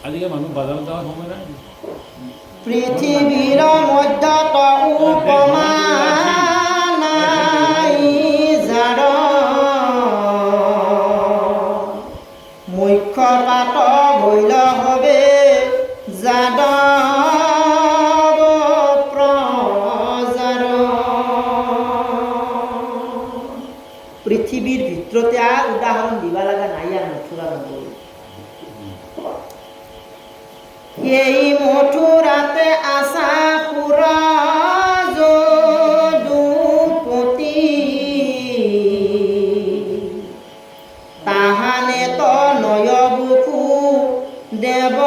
আজিকালি মানুহ বাজাৰত যাওয়াৰ সময় নাই পৃথিবীৰ মধ্যত উপমা নাই যাৰ মুখ্য পাত ভৈল হবে যাদৱ প্ৰজাৰ পৃথিবীর ভিতরতে আর উদাহরণ দিবা লাগা নাই আর মথুরা নগরী এই মথুরাতে আসা পুরা যদুপতি তাহানে তো নয়বুকু দেব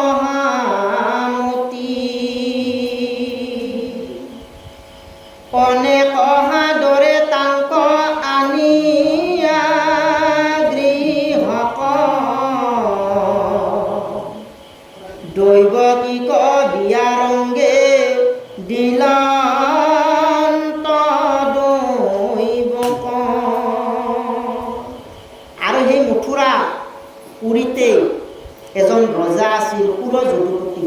মহামতি অনেক হাদরে তাঙ্ক আনিয়া গৃহক দৈৱকীক বিয়া ৰংগে দিলান্ত দৈৱক আৰু সেই মথুৰা পুৰীতে এজন ৰজা আছিল সুৰ যদুপতি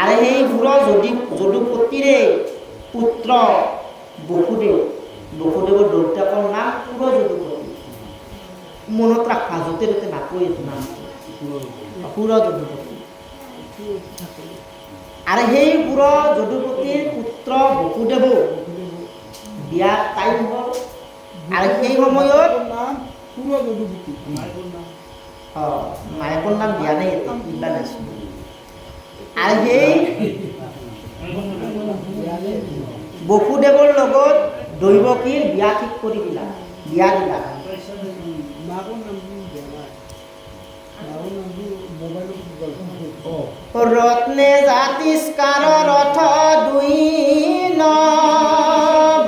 আৰু সেই সুৰ যদুপতিৰে পুত্ৰ বসুদেৱৰ দেউতাকৰ নাম সুৰ যদুপতি মনত ৰাখবা য'তে ত'তে নাকৈ এইটো নাম সুৰ যদুপতি আৰু সেই সুৰ যদুপতিৰ পুত্ৰ বসুদেৱ বিয়া টাইম হ'ল আৰু সেই সময়ত মায়েকৰ নাম দিয়া নাই ইলা নাছিল আৰু সেই বসুদেৱৰ লগত দৈৱকীৰ বিয়া ঠিক কৰি দিলা বিয়া দিলা ৰত্নে জাতিষ্কাৰ ৰথ দুই নবহত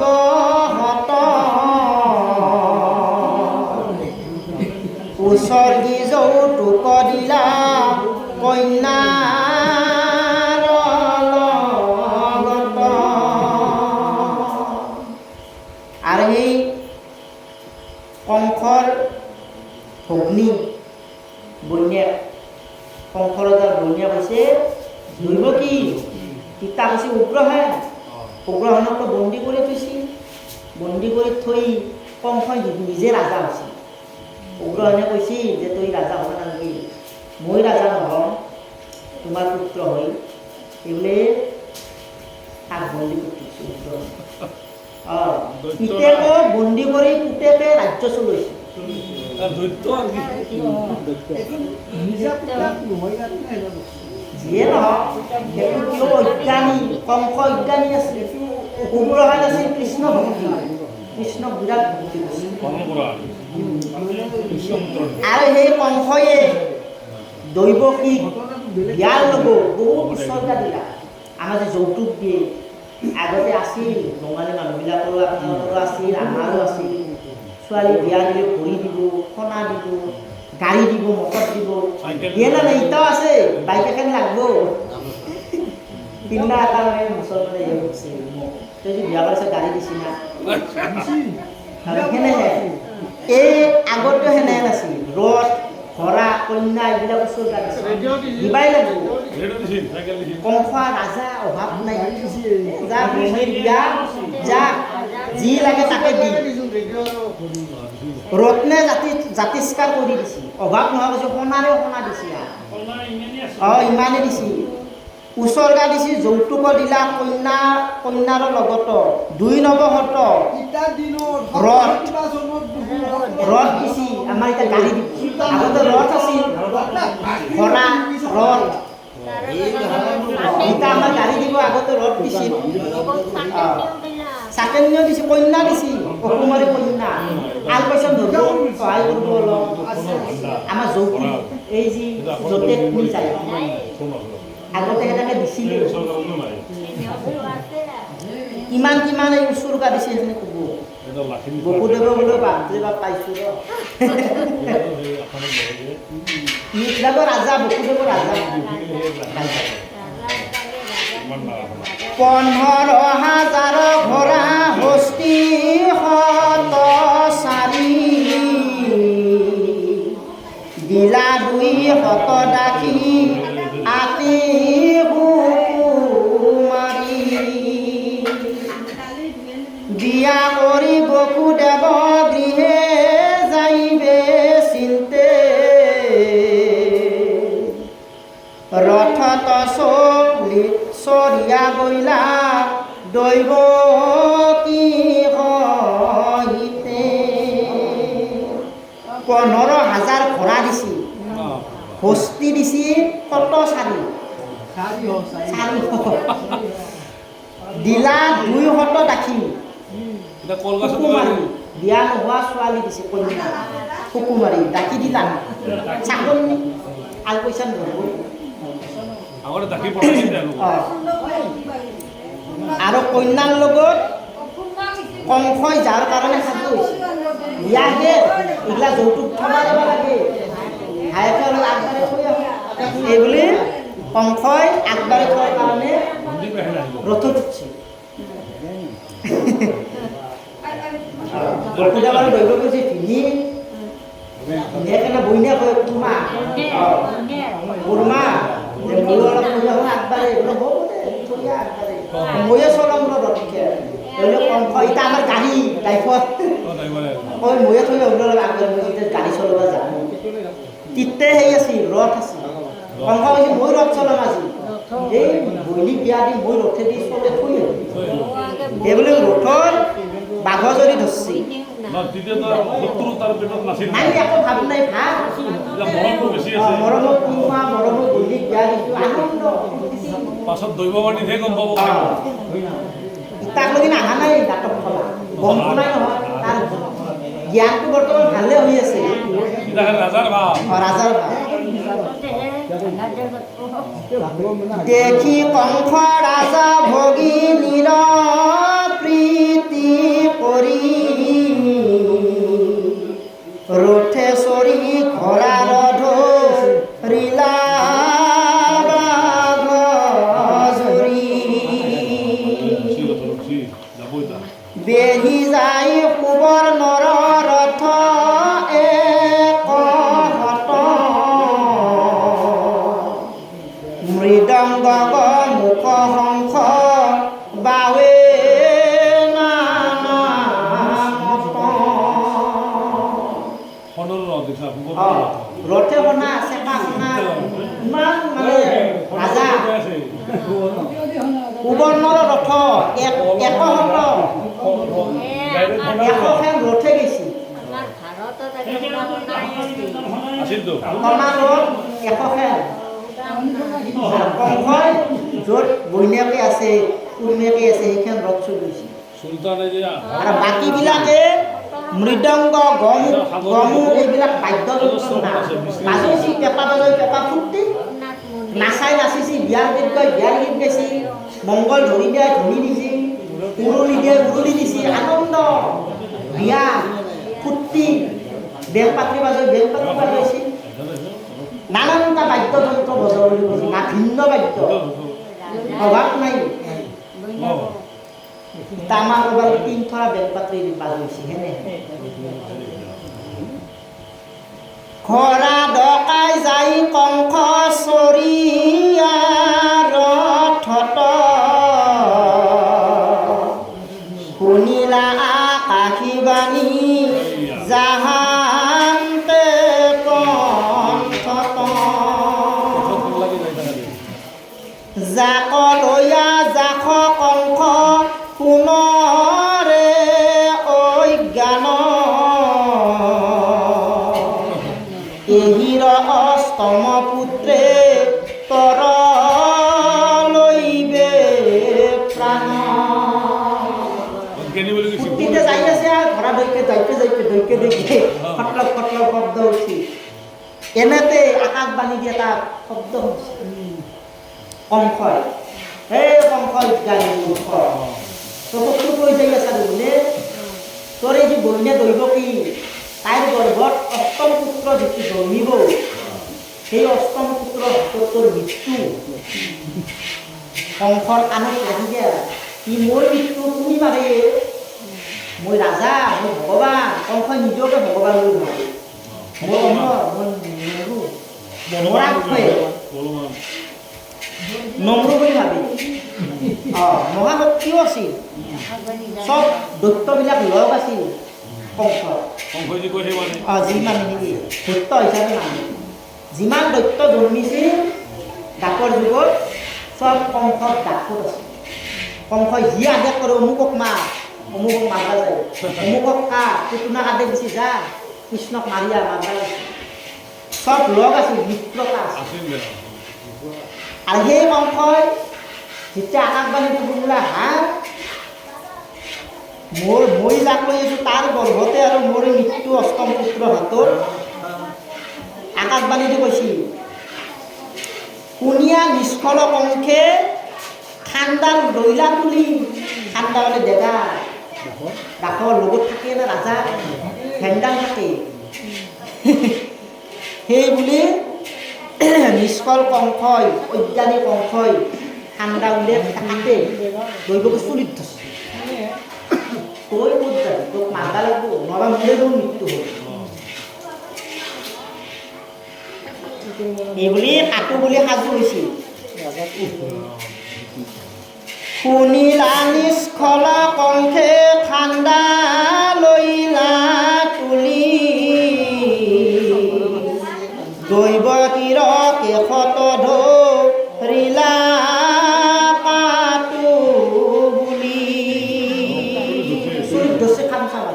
উচৰ্গী যৌতুক দিলা কন্যাৰ লগত আৰু সেই কংসৰ ভগ্নী বন্যাক কংসৰজাৰ বন্যাক হৈছে দৈৱকী পিতা হৈছে উগ্ৰসেনকতো বন্দী কৰি থৈছিল বন্দী কৰি থৈ কংসই নিজে ৰাজা হৈছিল উগ্ৰসেনে কৈছিল যে তই ৰাজা হ'ব নালাগে মই ৰাজা নহ'ম তোমাৰ পুত্ৰ হৈ এইবোলে তাক বন্দী কৰি থৈছিল পিতেকক বন্দী কৰি পুতেকে ৰাজ্য চলাইছিল যিয়ে নহওক সেইটো কিয় অজ্ঞানী কংস অজ্ঞানী আছিল উগ্ৰসেন আছিল কৃষ্ণ ভক্তি কৃষ্ণক বিৰাট ভক্তি কৰিছিল আৰু সেই কংসয়ে দৈৱকীক বিয়াৰ লগত বহুত উৎসৰ্গা দিলা আমাৰ যে যৌতুক দিয়ে আগতে আছিল বঙালী মানুহবিলাকৰো আপোনালোকৰো আছিল আমাৰো আছিল ছোৱালী বিয়া দিলে ভৰি দিব সোণা দিব গাড়ী দিব মটৰ দিব দিয়ে না এতিয়াও আছে বাইক এখন লাগব তিনিটা এটা মানে মুছলমানে তই যে বিয়া কৰিছে গাড়ী দিছি না সেনেহে এই আগতো সেনেহে নাছিল ৰথ ঘোঁৰা কন্যা এইবিলাক উৎসৰ্গা দিবাই লাগিব কংস ৰাজা অভাৱ নাই যা ভূমিৰ বিয়া যা যি লাগে তাকে দি ৰত্নে জাতিষ্কাৰ কৰি দিছিল অভাৱ নোহোৱা কৈছে সোণাৰেও সোণা দিছিল ইমানেই দিছিল উৎসৰ্গা দিছিল যৌতুক দিলা কন্যাৰ লগত দুই নৱহত ৰথ দিছি আমাৰ এতিয়া গাড়ী দিছি আগতে ৰথ আছিল ঘোঁৰা ৰথ এতিয়া আমাৰ গাড়ী দিব আগতে ৰথ দিছিল চাকেন্য দিছি কন্যা দিছি অকুমাৰী কন্যা আলপৈচান ধৰিব সহায় কৰিব অলপ আমাৰ যৌতুক এই যি য'তে ফুল যায় আগতে সেনেকৈ দিছিলে কিমান এই উৎসৰ্গা দিছে সেইখিনি ক'ব বসুদেৱ বোলে বাপৰে বাপ পাইছোঁ ৰাজা বসুদেৱ ৰাজা 15,000 ঘোঁৰা হস্তি শত চাৰি দিলা দুই হত ডাকি আতি মাৰি বিয়া কৰি বসুদেৱ গৃহে যাইবে চিন্তে ৰথত চৰিয়া গইলা দৈৱ কি হিতে 15,000 ঘোঁৰা দিছিল হস্তি দিছিল কত চাৰি দিলা 200 ডাকি সুকুমাৰী বিয়া নোহোৱা ছোৱালী দিছে কন্যা সুকুমাৰী ডাকি দিলা চাকৰি আৰু পইচা নহ'ব আৰু কন্যাৰ লগত কংসই যাৰ কাৰণে খাদ্য হৈছে বিয়াহে এইগিলা যৌতুক থব লাগে ভায়েকে অলপ আগবাঢ়ি থৈ আহোঁ এইবুলি কংসই আগবাঢ়ি থোৱাৰ কাৰণে ৰথত উঠছে বসুদেৱ আৰু দৈৱ কৈছে পিন্ধি ধুনীয়াকৈ বইনা কয় কুৰ্মা কুৰ্মা ময়ো অলপ থৈ আহোঁ আগবাঢ়ি এইবোৰ হ'ব দে আগবাঢ়ি ময়ে চলাম ৰথকে ধৰি লওক কংস এতিয়া আমাৰ গাড়ী ড্ৰাইভৰ ঐ ময়ে থৈ আহোঁ অলপ আগবাঢ়ি মই যেতিয়া গাড়ী চলাব যাম তিতে সেই আছিল ৰথ আছিল কংস কৈছে মই ৰথ চলাম আজি এই বৈনিক বিয়া দি মই ৰথেদি চলে থৈ আহোঁ এইবুলি ৰথৰ বাঘ জৰি ধৰছি নাই একো ভাৱ নাই ভাৱ মৰমৰ কুৰ্মা মৰমৰ বৈনিক বিয়া দিছোঁ আনন্দ পাছত দৈৱবাণীতহে গম পাব তাক লগিন অহা নাই নাটক খোলা গম পোৱা নাই নহয় তাৰ জ্ঞানটো বৰ্তমান ভালে হৈ আছে ৰাজাৰ ভাৱ ৰাজাৰ ভাৱ দেখি কংস ৰাজা ভগিনীৰ প্ৰীতি কৰি ৰথে চৰি ঘোঁৰাৰ ধৰিলা বেহি যায় সুবৰ্ণৰ ৰথ একহত মৃদংগ মুখ শংখ বাৱে ৰথে বনা চেপা শুনা ইমান মানে ৰাজা সুবৰ্ণৰ ৰথ একহত এখন ৰথে গৈছে কংসই য'ত বৈনীয়াকে আছে কুৰ্মীয়াকে আছে সেইখন ৰথ চলিছে আৰু বাকীবিলাকে মৃদংগ গমু এইবিলাক বাদ্য বাজৈছি পেঁপা বাজৈ পেঁপা ফুৰ্তি নাচাই নাচিছি বিয়াৰ গীত গাই বিয়াৰ গীত গাইছি মংগল ধৰি দিয়াই ধৰি দিছি উৰুলি দিয়ে উৰুলি দিছি আনন্দ বিয়া ফুৰ্তি বেলপাত্ৰী বাজৈ বেলপাত্ৰী বাজৈছি নানানটা বাদ্যযন্ত্ৰ বজাব বুলি কৈছে না ভিন্ন বাদ্য অভাৱ নাই তামাৰ এবাৰ 3 থৰা বেলপাত্ৰী বাজৈছি হেনে ঘোঁৰা ডকাই যাই কংস চৰিয়া ৰথত শুনিলা আকাশী বাণী জাহান্তে কণ্ঠত জাক লৈয়া জাখ কংস সোণৰে অজ্ঞান এহিৰ অষ্টম পুত্ৰে তৰ লৈবে প্ৰাণ ফুৰ্তিতে যাই আছে আৰু ঘোঁৰা দৈকে ফটলক শব্দ উঠি এনেতে আকাশবাণী দিয়ে এটা শব্দ কংসই এই কংসই গাড়ী মূৰ্খ তোকতো কৈ যাই আছা বোলে তোৰ এই যে বন্যা দৈৱ কি তাইৰ গৰ্ভত অষ্টম পুত্ৰ যিটো জন্মিব সেই অষ্টম পুত্ৰ তোৰ মৃত্যু কংসৰ কাণত লাগি যায় কি মোৰ মৃত্যু তুমি মাৰে মই ৰাজা মই ভগৱান কংসই নিজকে ভগৱান বুলি ভাবে মোৰ মৰাক থৈ বলমান নম্ৰ বুলি ভাবি মহাশক্তিও আছিল চব দৈত্যবিলাক লগ আছিল কংসৰ কংসই যি কৈছে মানে যি মানে নেকি দৈত্য হিচাপে মানে যিমান দৈত্য জন্মিছিল ডাকৰ যুগত চব কংসৰ ডাকত আছিল কংসই যি আদেশ কৰে অমুকক মাৰবা যায় অমুকক কা পুতনাক আদেশ দিছে যা কৃষ্ণক মাৰিয়া মাৰবা গৈছে চব লগ আছিল মিত্ৰতা আছিল আছিল দে আৰু সেই কংসই যেতিয়া আকাশবাণীটো শুনিলা মই যাক লৈ আছোঁ তাৰ গৰ্ভতে আৰু মোৰ মৃত্যু অষ্টম পুত্ৰ হাতত আকাশবাণীটো কৈছিল শুনিয়া নিষ্ফল কংসে খান্দাল দৈলা তুলি খান্দা মানে ডেগা ডাকৰ লগত থাকে না ৰাজা ভেণ্ডাল থাকে সেই বুলি নিষ্ফল কংসই অজ্ঞানী কংসই ঠাণ্ডা উলিয়াই কাটে দৈৱকে চুলিত ধৰিছে তই ক'ত যাবি তোক মাৰবা লাগিব নহ'বা মোৰে দেখোন মৃত্যু হ'ল এইবুলি কাটো বুলি সাজু হৈছিল শুনিলা নিষ্ফল কংসে ঠাণ্ডা লৈলা তুলি দৈৱ তীৰ কেশত ধৰিলা কাটো বুলি চুৰিত ধৰিছে খাম চাবা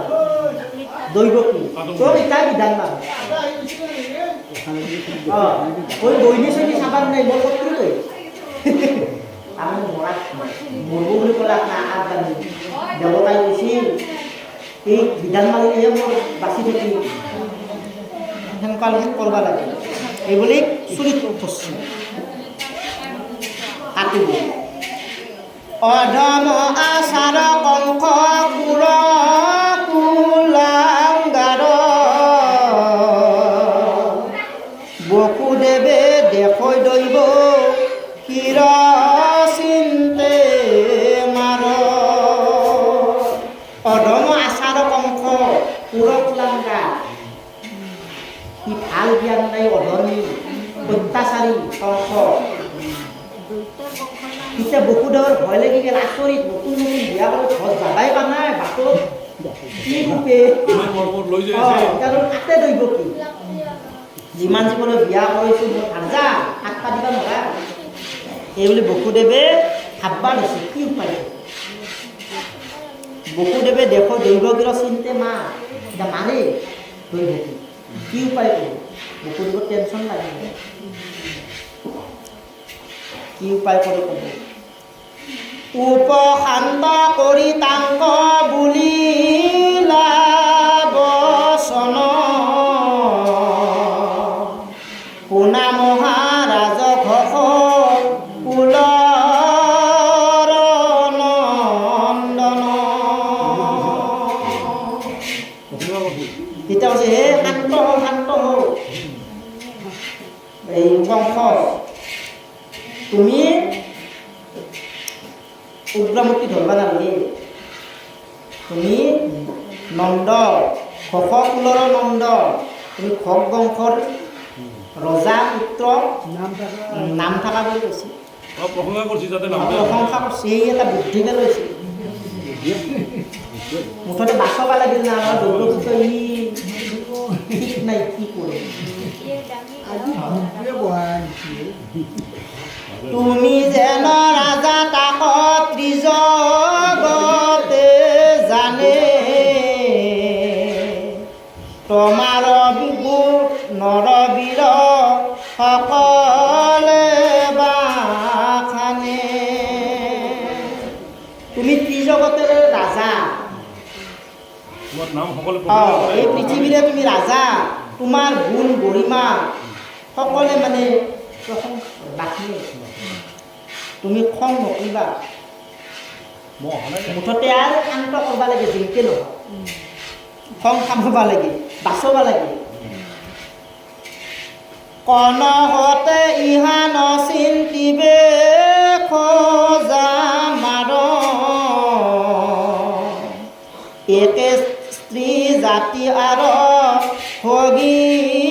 দৈৱ কি চব এতিয়া বিধান মানুহ ওই বইনি চইনি চাবাৰ নাই মই ক'ত তই আমি মৰাত মৰব বুলি ক'লে আপোনাৰ আগবাঢ়ি দেৱতাই কৈছিল এই বিধান মানিলেহে মোৰ বাচি থাকিম সেনেকুৱা লগত কৰিব লাগে এইবুলি চুলিত ধৰিছে কাটিব অধম আচাৰ কংস কুৰ কুলাংগাৰ বসুদেৱে দেখৈ দৈৱ কিৰচিন্তে মাৰ অধম আচাৰ কংস কুৰ কুলাংগাৰ সি ভাল জ্ঞান নাই অধনী অত্যাচাৰী কংস এতিয়া বসুদেৱৰ ভয় লাগি গ'ল আচৰিত নতুন নতুন বিয়া কৰি ঘৰত যাবাই পা নাই বাটত কি ৰূপে লৈ যায় কাটে দৈৱ কি যিমান জীৱনত বিয়া কৰিছোঁ মোৰ আজা হাত পাতিব নোৱাৰা এইবুলি বসুদেৱে ভাববা লৈছে কি উপায় বসুদেৱে দেশ দৈৱগীৰ চিন্তে এতিয়া মানে দৈৱ কি উপায় কৰিব বসুদেৱৰ টেনশ্যন লাগিব কি উপায় কৰি ক'ব উপশান্ত কৰি তাংক বুলিলা বচন পুনা মহাৰাজ ঘোষ কুলৰ নন্দন তেতিয়া কৈছে হে শান্ত হওঁ এই কংস তুমি উগ্ৰমূৰ্তি ধৰিবা নালাগে তুমি নন্দ ঘোষ কুলৰ নন্দ তুমি ঘোষ বংশৰ ৰজা পুত্ৰ নাম থকা বুলি কৈছে প্ৰশংসা কৰিছে যাতে প্ৰশংসা কৰিছে সেই এটা বুদ্ধিকে লৈছে মুঠতে বাচব লাগিল না আমাৰ দৌৰপুত্ৰ ই ঠিক নাই কি কৰে তুমি যেন ৰাজা তাক ত্ৰিজগতে জানে তোমাৰ বিভূৰ নৰবীৰ সকলে বাখানে তুমি ত্ৰিজগতেৰ ৰাজা তোমাৰ নাম সকলে এই পৃথিৱীৰে তুমি ৰাজা তোমাৰ গুণ গৰিমা সকলে মানে বাখিনে তুমি খং নকৰিবা মুঠতে আৰু শান্ত কৰিব লাগে যেনেকৈ নহয় খং খাব লাগে বাচব লাগে কনহতে ইহা নচিন্তিবে খোজা মাৰ একে স্ত্ৰী জাতি আৰু ভগী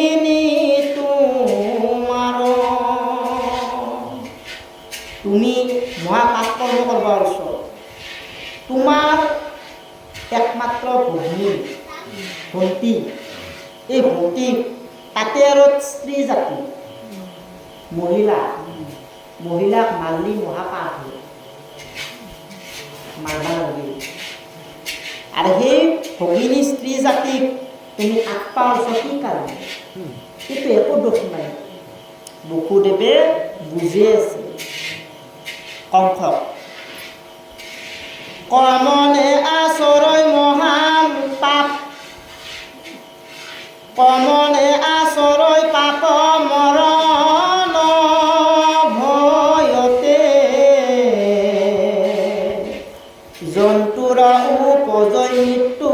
ভণ্টি, এই ভণ্টিক তাতে আৰু স্ত্ৰী জাতি মহিলাক মাৰিলি মহাপাপ হয়, মাৰবা লাগে। আৰু সেই ভগিনী স্ত্ৰী জাতিক তুমি আগপাও কি কাৰণে? কিন্তু একো দোষ নাই। বসুদেৱে বুজি আছে কংসক, কমনে আচৰয় মহান পাপ, কমনে আচৰয় পাপ মৰণ ভয়তে, জন্তুৰ উপজয় মৃত্যু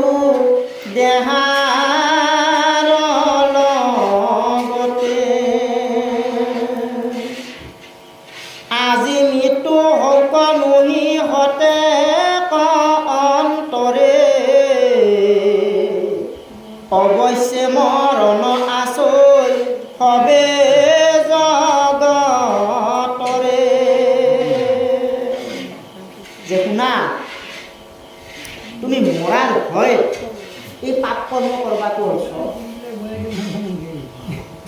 দেহাৰ লগতে, আজি মৃত্যু হওক নুহি হতে অন্তৰে, অৱশ্যে মৰণ আচৈ হবে জগতৰে। যে শুনা, তুমি মৰাৰ ভয় এই পাপ কৰ্ম কৰবাটো হৈছ,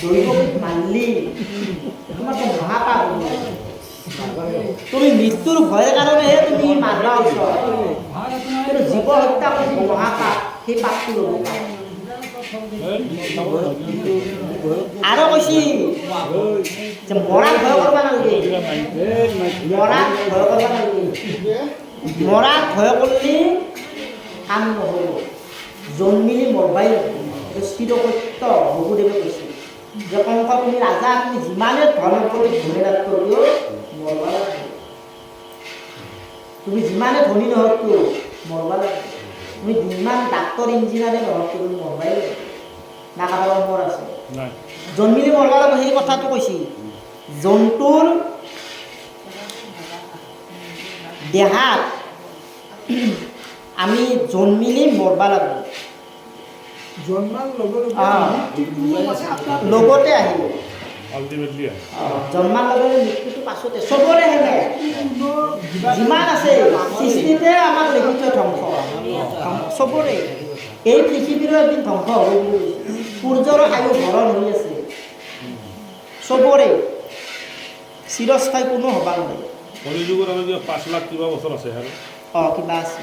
দৈৱক মানলি তোমাৰতো মহাপাপ হ'ব। তুমি মৃত্যুৰ ভয়ৰ কাৰণেহে তুমি মাৰবা হৈছ, কিন্তু জীৱ হত্যা কৰি মহাপাপ, সেই পাপটো ল'ব পাৰা। আৰু কৈছি যে মৰাক ভয় কৰিব নালাগে, মৰাক ভয় কৰিব নালাগে, মৰাক ভয় কৰিলে কাম নহ'ব, জন্মিলে মৰবাই চিৰসত্য বসুদেৱে কৈছে যে কংস তুমি ৰাজা, তুমি যিমানে ধন কৰি ধনী লাভ কৰিলেও মৰবা লাগিব, তুমি যিমানে ধনী নহওক কিয় মৰবা লাগিব, তুমি যিমান ডাক্তৰ ইঞ্জিনিয়াৰে নহওক কিয় মৰবাই লাগিব, না কাৰোবাৰ মৰ আছে জন্মিলে মৰবা লাগিব। সেই কথাটো কৈছে জন্তুৰ দেহাত আমি জন্মিলে মৰবা লাগিব, লগতে আহিব জন্মাৰ লগে লগে মৃত্যুটো পাছতে চবৰে হেনে যিমান আছে সৃষ্টিতে আমাক লিখিত ধ্বংস চবৰে। এই পৃথিৱীৰো এদিন ধ্বংস হ'ব বুলি সূৰ্যৰ আয়ু ভৰণ হৈ আছে চবৰে, চিৰস্থায়ী কোনো হ'বা নোৱাৰে। কলিযুগৰ আৰু 5 লাখ কিবা বছৰ আছে আৰু কিবা আছে।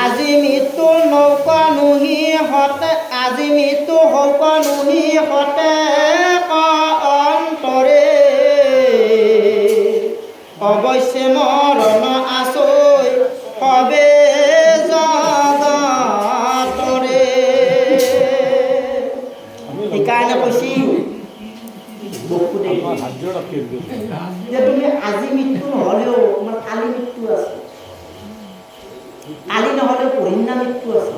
আজি মৃত্যু নৌকা নুহি হতে, আজি মৃত্যু হৌক নুহি হতে অন্তৰে, অৱশ্যে মৰণ আচৈ হবে জগতৰে। সেইকাৰণে কৈছি বসুদেৱ যে তুমি আজি মৃত্যু নহ'লেও তোমাৰ কালি মৃত্যু আছে, কালি নহ'লে পৰহিনা মৃত্যু আছে,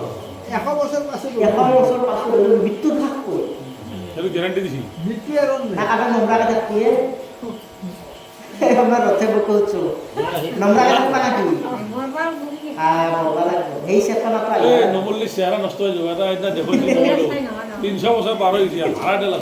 100 বছৰ পাছত মৃত্যু থাকবই, গেৰাণ্টি দিছি কাৰোবাৰ নম্ৰাকে থাকিয়ে আমাৰ ৰথে বকো হচ্ছো নম্ৰাকে থাকবা নাকি মৰবা লাগিব, সেই চেতনাটো নমল্লি চেহাৰা নষ্ট হৈ যাব। এটা দেখোন 300 বছৰ পাৰ হৈ গৈছে,